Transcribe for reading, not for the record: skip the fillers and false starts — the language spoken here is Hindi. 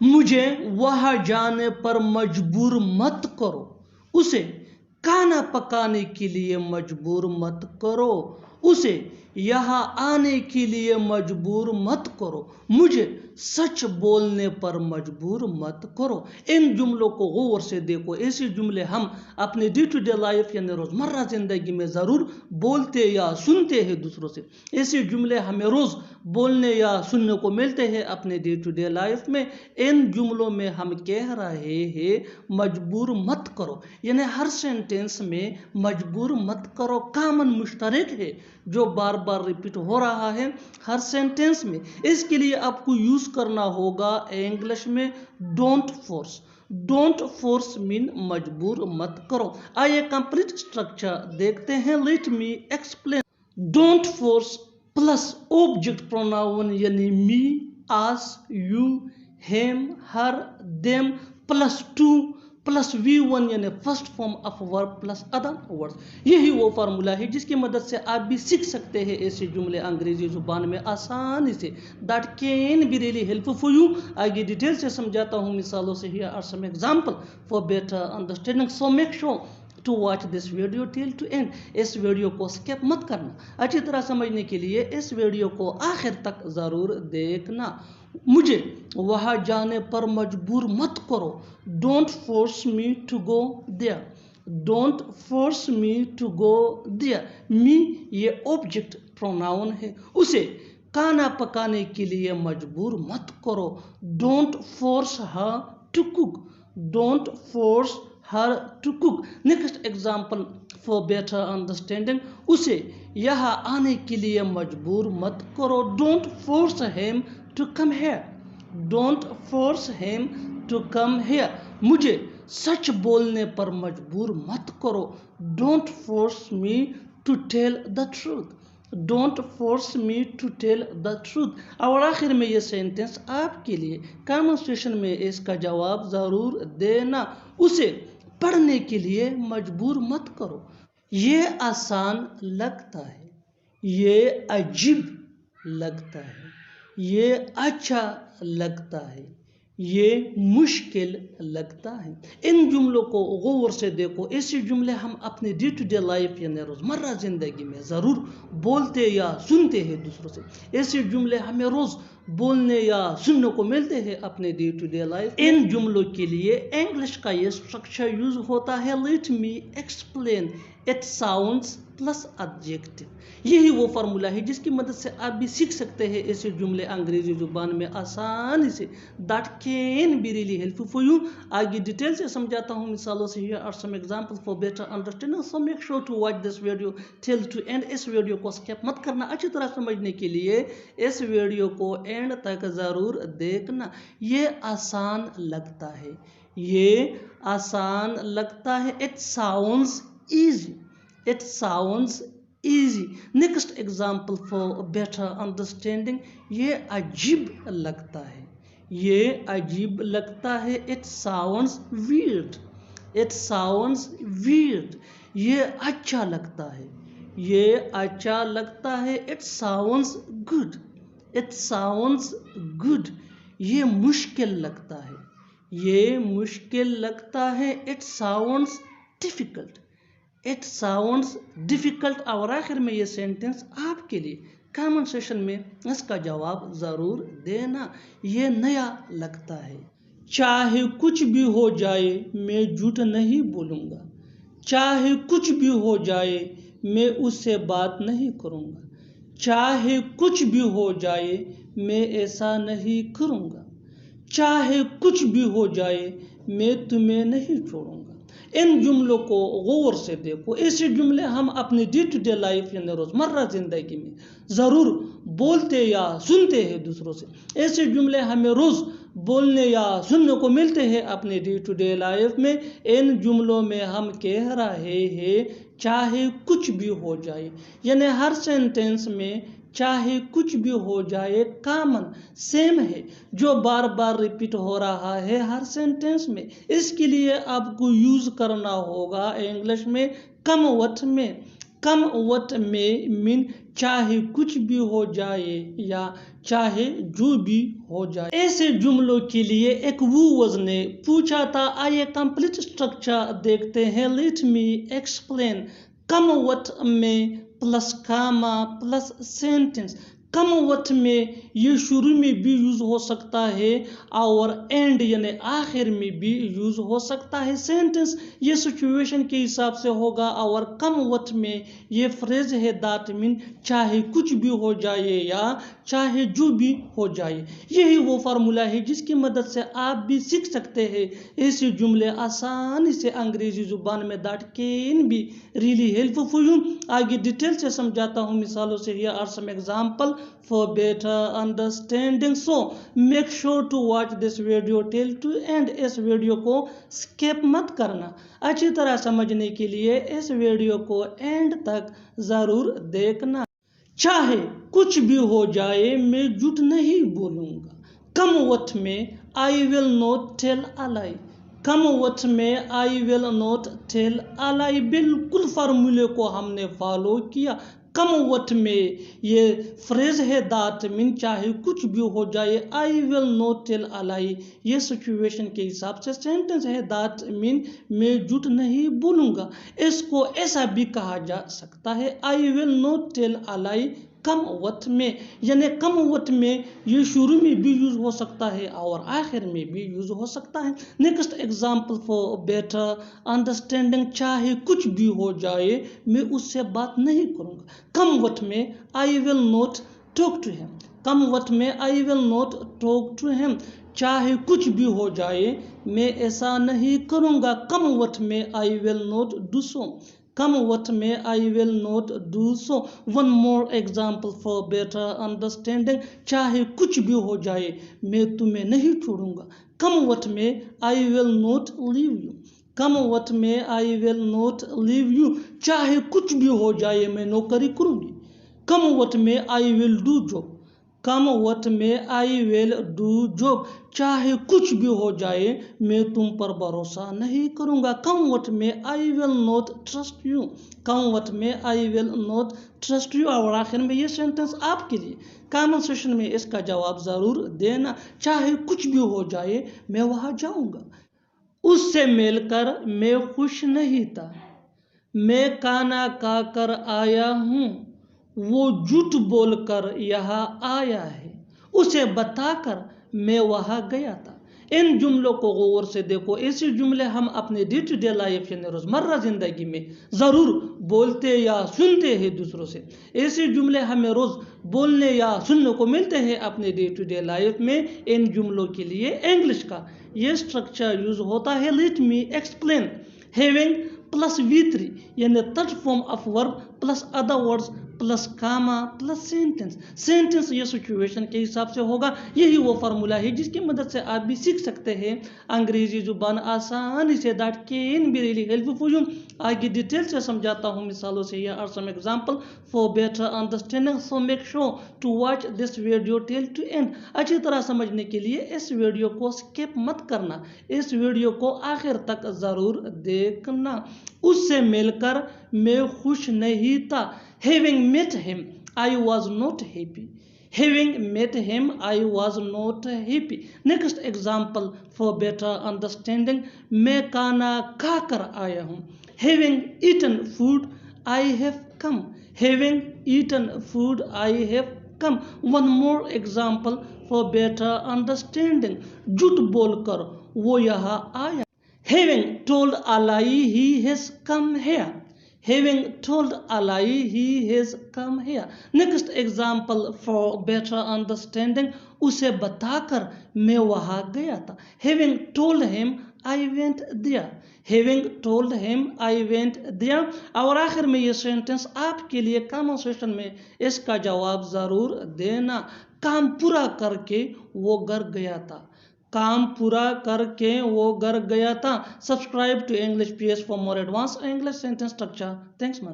मुझे वहां जाने पर मजबूर मत करो, उसे खाना पकाने के लिए मजबूर मत करो, उसे यहाँ आने के लिए मजबूर मत करो, मुझे सच बोलने पर मजबूर मत करो। इन जुमलों को गौर से देखो। ऐसे जुमले हम अपने डे टू डे लाइफ यानी रोज़मर्रा ज़िंदगी में ज़रूर बोलते या सुनते हैं दूसरों से। ऐसे जुमले हमें रोज़ बोलने या सुनने को मिलते हैं अपने डे टू डे लाइफ में। इन जुमलों में हम कह रहे हैं मजबूर मत करो, यानी हर सेंटेंस में मजबूर मत करो कॉमन मुश्तरक है जो बार बार रिपीट हो रहा है हर सेंटेंस में। इसके लिए आपको यूज करना होगा इंग्लिश में don't force. Don't force mean मजबूर मत करो। आइए कंप्लीट स्ट्रक्चर देखते हैं। Let me explain. Don't force plus object pronoun यानी me, us, you, him, her, them plus to plus V1 यानी first form of verb plus other words. यही वो फार्मूला है जिसकी मदद से आप भी सीख सकते हैं ऐसे जुमले अंग्रेजी जुबान में आसानी से। That can be really helpful for you. आगे डिटेल से समझाता हूँ मिसालों से। Here are some example for better understanding, so make sure to watch this video till to end. इस वीडियो को स्किप मत करना। अच्छी तरह समझने के लिए इस वीडियो को आखिर तक ज़रूर देखना। मुझे वहाँ जाने पर मजबूर मत करो। Don't force me to go there. Don't force me to go there. Me ये ऑब्जेक्ट प्रोनाउन है, उसे खाना पकाने के लिए मजबूर मत करो। Don't force her to cook. Don't force her to cook. Next example for better understanding, उसे यहाँ आने के लिए मजबूर मत करो। Don't force him to come here. Don't force him to come here. मुझे सच बोलने पर मजबूर मत करो। Don't force me to tell the truth. Don't force me to tell the truth. और आखिर में ये सेंटेंस आपके लिए कमेंट सेक्शन में इसका जवाब ज़रूर देना। उसे पढ़ने के लिए मजबूर मत करो। ये आसान लगता है, ये अजीब लगता है, ये अच्छा लगता है, ये मुश्किल लगता है। इन जुमलों को गौर से देखो। ऐसे जुमले हम अपने डे टू डे लाइफ यानी रोज़मर्रा ज़िंदगी में ज़रूर बोलते या सुनते हैं दूसरों से। ऐसे जुमले हमें रोज़ बोलने या सुनने को मिलते हैं अपने डे टू डे लाइफ। इन जुमलों के लिए इंग्लिश का ये स्ट्रक्चर यूज होता है let me explain. It sounds plus adjective. यही वो फार्मूला है जिसकी मदद से आप भी सीख सकते हैं ऐसे जुमले अंग्रेजी जुबान में आसानी से। That can be really helpful for you. आगे डिटेल से समझाता हूँ मिसालों से। Here are some example for better understanding, so make sure to watch this video till to end. इस वीडियो को स्किप मत करना। अच्छी तरह समझने के लिए इस वीडियो को एंड तक ज़रूर देखना। ये आसान लगता है, ये आसान लगता है। It sounds easy. It sounds easy. Next example for better understanding, ये अजीब लगता है, ये अजीब लगता है। It sounds weird. It sounds weird. ये अच्छा लगता है, ये अच्छा लगता है। It sounds good. It sounds good. ये मुश्किल लगता है, ये मुश्किल लगता है। It sounds difficult. It sounds difficult. और आखिर में ये सेंटेंस आपके लिए कमेंट सेक्शन में इसका जवाब ज़रूर देना। ये नया लगता है। चाहे कुछ भी हो जाए मैं झूठ नहीं बोलूँगा। चाहे कुछ भी हो जाए मैं उससे बात नहीं करूँगा। चाहे कुछ भी हो जाए मैं ऐसा नहीं करूँगा। चाहे कुछ भी हो जाए मैं तुम्हें नहीं छोड़ूंगा। इन जुमलों को गौर से देखो। ऐसे जुमले हम अपने डे टू डे लाइफ यानी रोज़मर्रा ज़िंदगी में ज़रूर बोलते या सुनते हैं दूसरों से। ऐसे जुमले हमें रोज़ बोलने या सुनने को मिलते हैं अपने डे टू डे लाइफ में। इन जुमलों में हम कह रहे हैं चाहे कुछ भी हो जाए, यानी हर सेंटेंस में चाहे कुछ भी हो जाए कॉमन सेम है जो बार बार रिपीट हो रहा है हर सेंटेंस में। इसके लिए आपको यूज करना होगा इंग्लिश में कम वर्ड में कम वत में मीन चाहे कुछ भी हो जाए या चाहे जो भी हो जाए। ऐसे जुमलों के लिए एक वूवर्स ने पूछा था। आइए कंप्लीट स्ट्रक्चर देखते हैं। Let me explain. कम वत में प्लस कामा प्लस सेंटेंस। कम वत में ये शुरू में भी यूज हो सकता है और एंड यानी आखिर में भी यूज हो सकता है। सेंटेंस ये सिचुएशन के हिसाब से होगा और कम वत में ये फ्रेज है दैट मीन चाहे कुछ भी हो जाए या चाहे जो भी हो जाए। यही वो फार्मूला है जिसकी मदद से आप भी सीख सकते हैं ऐसे जुमले आसानी से अंग्रेजी जुबान में that can be really helpful for you. आगे डिटेल से समझाता हूँ मिसालों से। Here are some example for better understanding, so make sure to watch this video till to end। इस वीडियो को स्किप मत करना। अच्छी तरह समझने के लिए इस वीडियो को एंड तक जरूर देखना। चाहे कुछ भी हो जाए मैं झूठ नहीं बोलूंगा। कम वक्त में I will not tell a lie. कम वक्त में I will not tell a lie. बिल्कुल फार्मूले को हमने फॉलो किया। कम वक्त में ये फ्रेज है दैट मीन चाहे कुछ भी हो जाए I will not tell a lie. ये सिचुएशन के हिसाब से सेंटेंस है दैट मीन मैं झूठ नहीं बोलूंगा। इसको ऐसा भी कहा जा सकता है I will not tell a lie कम वक्त में, यानी कम वक्त में ये शुरू में भी यूज हो सकता है और आखिर में भी यूज हो सकता है। Next example for better understanding. चाहे कुछ भी हो जाए मैं उससे बात नहीं करूंगा। कम वक्त में I will not talk to him. कम वक्त में I will not talk to him. चाहे कुछ भी हो जाए मैं ऐसा नहीं करूंगा। कम वक्त में I will not do so. कम वक्त में I will not do so. One more example for better understanding. चाहे कुछ भी हो जाए मैं तुम्हें नहीं छोड़ूंगा। कम वक्त में I will not leave you. कम वक्त में I will not leave you. चाहे कुछ भी हो जाए मैं नौकरी करूंगी। कम वक्त में आई विल डू जॉब। कम वक्त में आई विल डू जॉब। चाहे कुछ भी हो जाए मैं तुम पर भरोसा नहीं करूंगा। कम वक्त में I will not trust you. कम वक्त में I will not trust you. और आखिर में ये सेंटेंस आपके लिए कमेंट सेक्शन में इसका जवाब जरूर देना। चाहे कुछ भी हो जाए मैं वहां जाऊंगा। उससे मिलकर मैं खुश नहीं था। मैं खाना खाकर आया हूँ। वो झूठ बोलकर यहाँ आया है। उसे बताकर मैं वहाँ गया था। इन जुमलों को गौर से देखो। ऐसे जुमले हम अपने डे टू डे लाइफ यानी रोजमर्रा जिंदगी में जरूर बोलते या सुनते हैं दूसरों से। ऐसे जुमले हमें रोज बोलने या सुनने को मिलते हैं अपने डे टू डे लाइफ में। इन जुमलों के लिए इंग्लिश का ये स्ट्रक्चर यूज होता है। Let me explain. Having plus V3 यानी third form of verb plus other words plus comma plus sentence. Sentence ये सिचुएशन के हिसाब से होगा। यही वो फार्मूला है जिसकी मदद से आप भी सीख सकते हैं अंग्रेजी जुबान आसानी से। That can be really helpful for you. आगे डिटेल से समझाता हूँ मिसालों से। Here are some example for better understanding, so make sure to watch this video till to end. अच्छी तरह समझने के लिए इस वीडियो को स्किप मत करना। इस वीडियो को आखिर तक जरूर देखना। उससे मिलकर मैं खुश नहीं था। Having met him, I was not happy. Having met him, I was not happy. Next example for better understanding. मैं खाना खाकर आया हूँ। Having eaten food, I have come. Having eaten food, I have come. One more example for better understanding. झूठ बोलकर वो यहाँ आया। Having told a lie, he has come here. Having told a lie, he has come here. Next example for better understanding. उसे बताकर मैं वहाँ गया था। Having told him, I went there. Having told him, I went there. और आखिर में ये सेंटेंस आपके लिए कमेंट सेक्शन में इसका जवाब जरूर देना। काम पूरा करके वो घर गया था। काम पूरा करके वो घर गया था। Subscribe to English PS for more advance English sentence structure. Thanks ma'am.